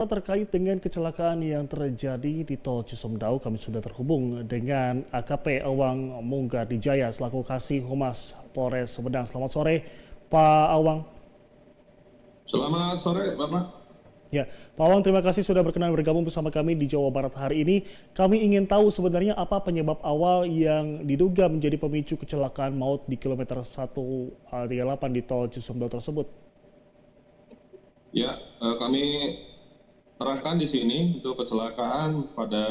Terkait dengan kecelakaan yang terjadi di Tol Cisumdawu, kami sudah terhubung dengan AKP Awang Munggardijaya selaku Kasih Humas Polres Sumedang. Selamat sore, Pak Awang. Selamat sore, Bapak. Ya, Pak Awang, terima kasih sudah berkenan bergabung bersama kami di Jawa Barat hari ini. Kami ingin tahu sebenarnya apa penyebab awal yang diduga menjadi pemicu kecelakaan maut di kilometer 138 di Tol Cisumdawu tersebut. Ya, kami terangkan di sini untuk kecelakaan pada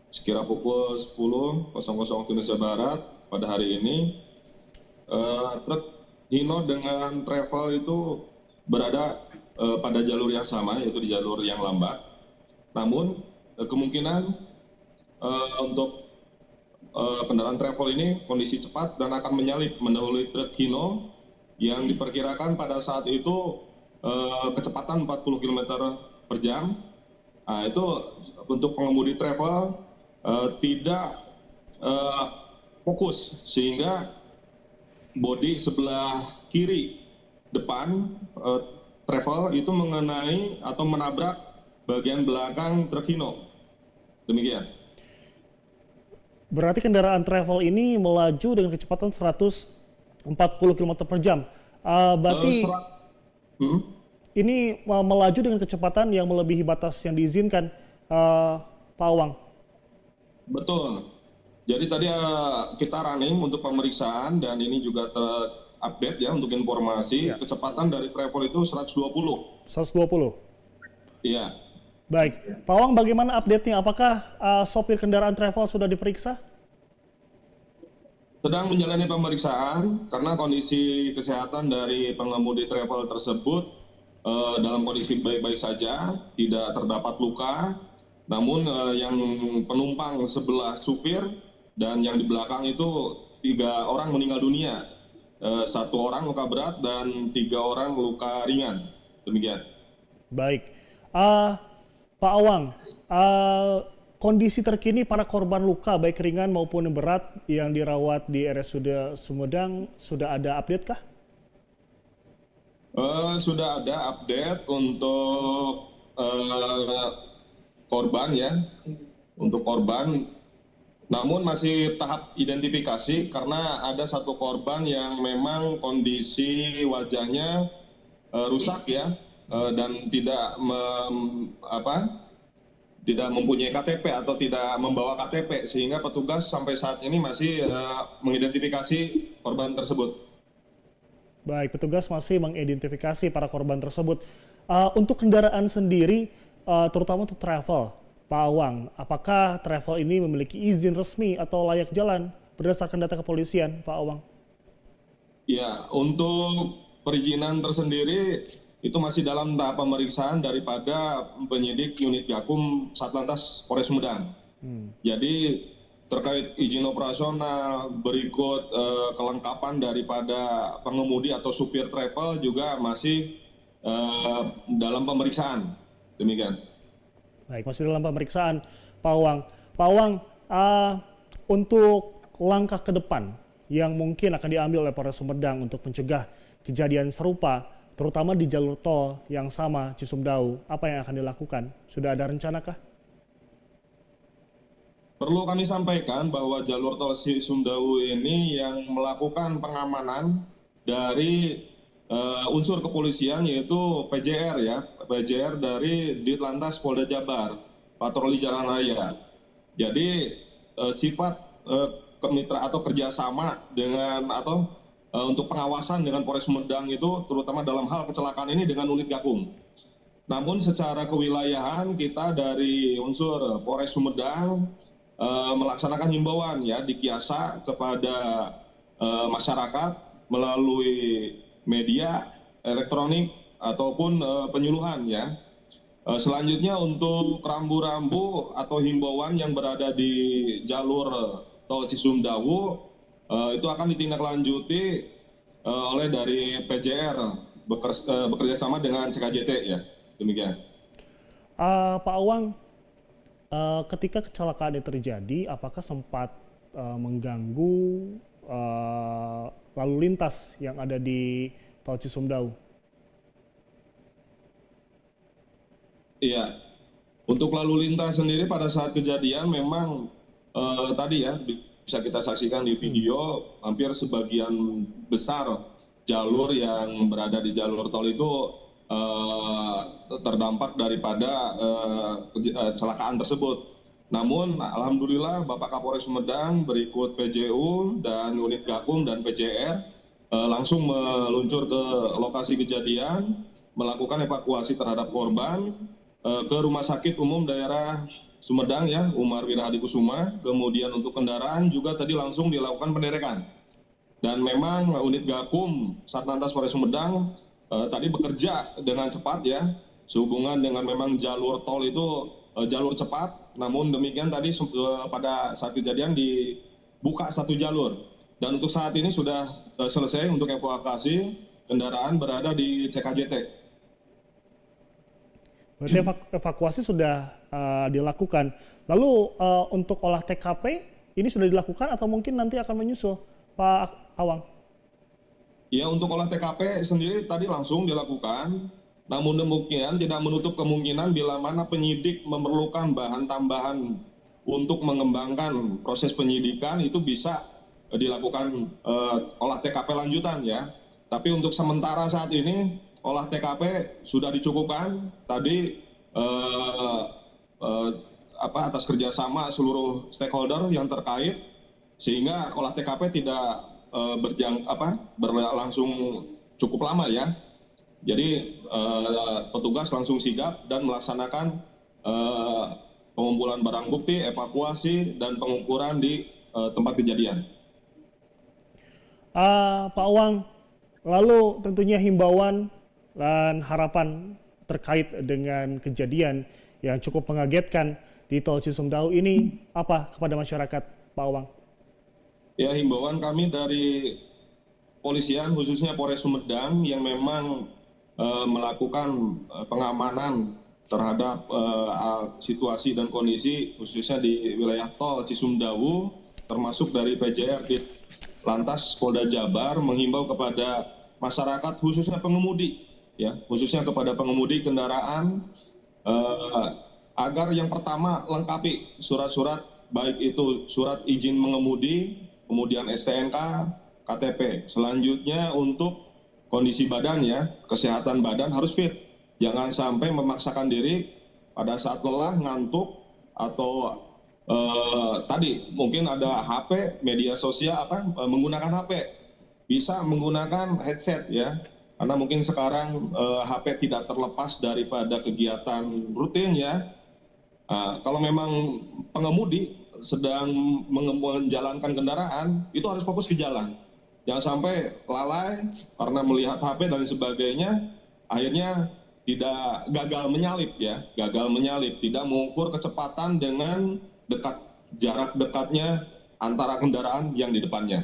sekira pukul 10.00 waktu Indonesia Barat pada hari ini. Truk Hino dengan travel itu berada pada jalur yang sama, yaitu di jalur yang lambat. Namun kemungkinan untuk kendaraan travel ini kondisi cepat dan akan menyalip mendahului truk Hino yang diperkirakan pada saat itu kecepatan 40 km per jam. Nah, itu untuk pengemudi travel tidak fokus sehingga bodi sebelah kiri depan travel itu mengenai atau menabrak bagian belakang truk Hino. Demikian. Berarti kendaraan travel ini melaju dengan kecepatan 140 km per jam. Berarti ini melaju dengan kecepatan yang melebihi batas yang diizinkan, Pak Awang. Betul. Jadi tadi kita running untuk pemeriksaan dan ini juga terupdate ya untuk informasi. Ya. Kecepatan dari travel itu 120. 120. Iya. Baik, Pak Awang, bagaimana update-nya? Apakah sopir kendaraan travel sudah diperiksa? Sedang menjalani pemeriksaan karena kondisi kesehatan dari pengemudi travel tersebut dalam kondisi baik-baik saja, tidak terdapat luka. Namun yang penumpang sebelah supir dan yang di belakang itu 3 orang meninggal dunia. 1 orang luka berat dan 3 orang luka ringan. Demikian. Baik. Pak Awang, kondisi terkini para korban luka baik ringan maupun berat yang dirawat di RSUD Sumedang sudah ada update kah? Sudah ada update untuk korban ya, untuk korban. Namun masih tahap identifikasi karena ada 1 korban yang memang kondisi wajahnya rusak ya, dan tidak mempunyai KTP atau tidak membawa KTP sehingga petugas sampai saat ini masih mengidentifikasi korban tersebut. Baik, petugas masih mengidentifikasi para korban tersebut. Untuk kendaraan sendiri, terutama untuk travel, Pak Awang, apakah travel ini memiliki izin resmi atau layak jalan berdasarkan data kepolisian, Pak Awang? Ya, untuk perizinan tersendiri itu masih dalam tahap pemeriksaan daripada penyidik unit Gakum Satlantas Polres Sumedang. Jadi terkait izin operasional, berikut kelengkapan daripada pengemudi atau supir travel juga masih dalam pemeriksaan. Demikian. Baik, masih dalam pemeriksaan, Pak Awang. Pak Awang, untuk langkah ke depan yang mungkin akan diambil oleh Polres Sumedang untuk mencegah kejadian serupa, terutama di jalur tol yang sama Cisumdawu, apa yang akan dilakukan? Sudah ada rencanakah? Perlu kami sampaikan bahwa jalur tol Cisumdawu ini yang melakukan pengamanan dari unsur kepolisian yaitu PJR ya, PJR dari Ditlantas Polda Jabar, patroli jalan raya. Jadi sifat kemitra atau kerjasama dengan atau untuk pengawasan dengan Polres Sumedang itu terutama dalam hal kecelakaan ini dengan unit Gakum. Namun secara kewilayahan kita dari unsur Polres Sumedang melaksanakan himbauan ya di Kiasa kepada masyarakat melalui media elektronik ataupun penyuluhan ya. Selanjutnya untuk rambu-rambu atau himbauan yang berada di jalur tol Cisumdawu itu akan ditindaklanjuti oleh dari PJR bekerja sama dengan CKJT ya. Demikian. Pak Awang, ketika kecelakaan ini terjadi, apakah sempat mengganggu lalu lintas yang ada di Tol Cisumdawu? Iya, untuk lalu lintas sendiri pada saat kejadian memang tadi ya bisa kita saksikan di video hampir sebagian besar jalur yang berada di jalur tol itu eh, terdampak daripada kecelakaan tersebut. Namun alhamdulillah Bapak Kapolres Sumedang berikut PJU dan unit Gakum dan PJR langsung meluncur ke lokasi kejadian, melakukan evakuasi terhadap korban ke Rumah Sakit Umum Daerah Sumedang ya, Umar Wirahadi Kusuma. Kemudian untuk kendaraan juga tadi langsung dilakukan penderekan. Dan memang unit Gakum Satlantas Polres Sumedang tadi bekerja dengan cepat ya, sehubungan dengan memang jalur tol itu jalur cepat. Namun demikian tadi pada saat kejadian dibuka satu jalur. Dan untuk saat ini sudah selesai untuk evakuasi, kendaraan berada di CKJT. Berarti evakuasi sudah dilakukan. Lalu untuk olah TKP ini sudah dilakukan atau mungkin nanti akan menyusul, Pak Awang? Ya, untuk olah TKP sendiri tadi langsung dilakukan. Namun demikian tidak menutup kemungkinan bila mana penyidik memerlukan bahan tambahan untuk mengembangkan proses penyidikan itu bisa dilakukan olah TKP lanjutan ya. Tapi untuk sementara saat ini olah TKP sudah dicukupkan. Tadi atas kerjasama seluruh stakeholder yang terkait, sehingga olah TKP tidak berlangsung cukup lama ya. Jadi petugas langsung sigap dan melaksanakan pengumpulan barang bukti, evakuasi, dan pengukuran di tempat kejadian. Pak Awang, lalu tentunya himbauan dan harapan terkait dengan kejadian yang cukup mengagetkan di Tol Cisumdawu ini apa kepada masyarakat, Pak Awang? Ya, himbauan kami dari polisian khususnya Polres Sumedang yang memang melakukan pengamanan terhadap situasi dan kondisi khususnya di wilayah Tol Cisumdawu, termasuk dari PJR Lantas Polda Jabar menghimbau kepada masyarakat khususnya pengemudi ya, khususnya kepada pengemudi kendaraan agar yang pertama lengkapi surat-surat, baik itu surat izin mengemudi, kemudian STNK, KTP. Selanjutnya untuk kondisi badan ya, kesehatan badan harus fit. Jangan sampai memaksakan diri pada saat lelah, ngantuk, atau tadi mungkin ada HP, media sosial menggunakan HP. Bisa menggunakan headset ya. Karena mungkin sekarang HP tidak terlepas daripada kegiatan rutin ya. Kalau memang pengemudi sedang menjalankan kendaraan, itu harus fokus ke jalan. Jangan sampai lalai karena melihat HP dan sebagainya, akhirnya tidak gagal menyalip ya, gagal menyalip, tidak mengukur kecepatan dengan jarak dekatnya antara kendaraan yang di depannya.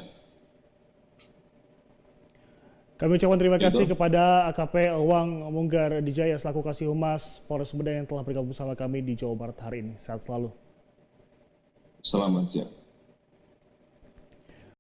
Kami ucapkan terima kasih kepada AKP Awang Munggar Dijaya selaku Kasih Humas Polres Sumedang yang telah bergabung bersama kami di Jawa Barat hari ini. Sehat selalu. Selamat siang.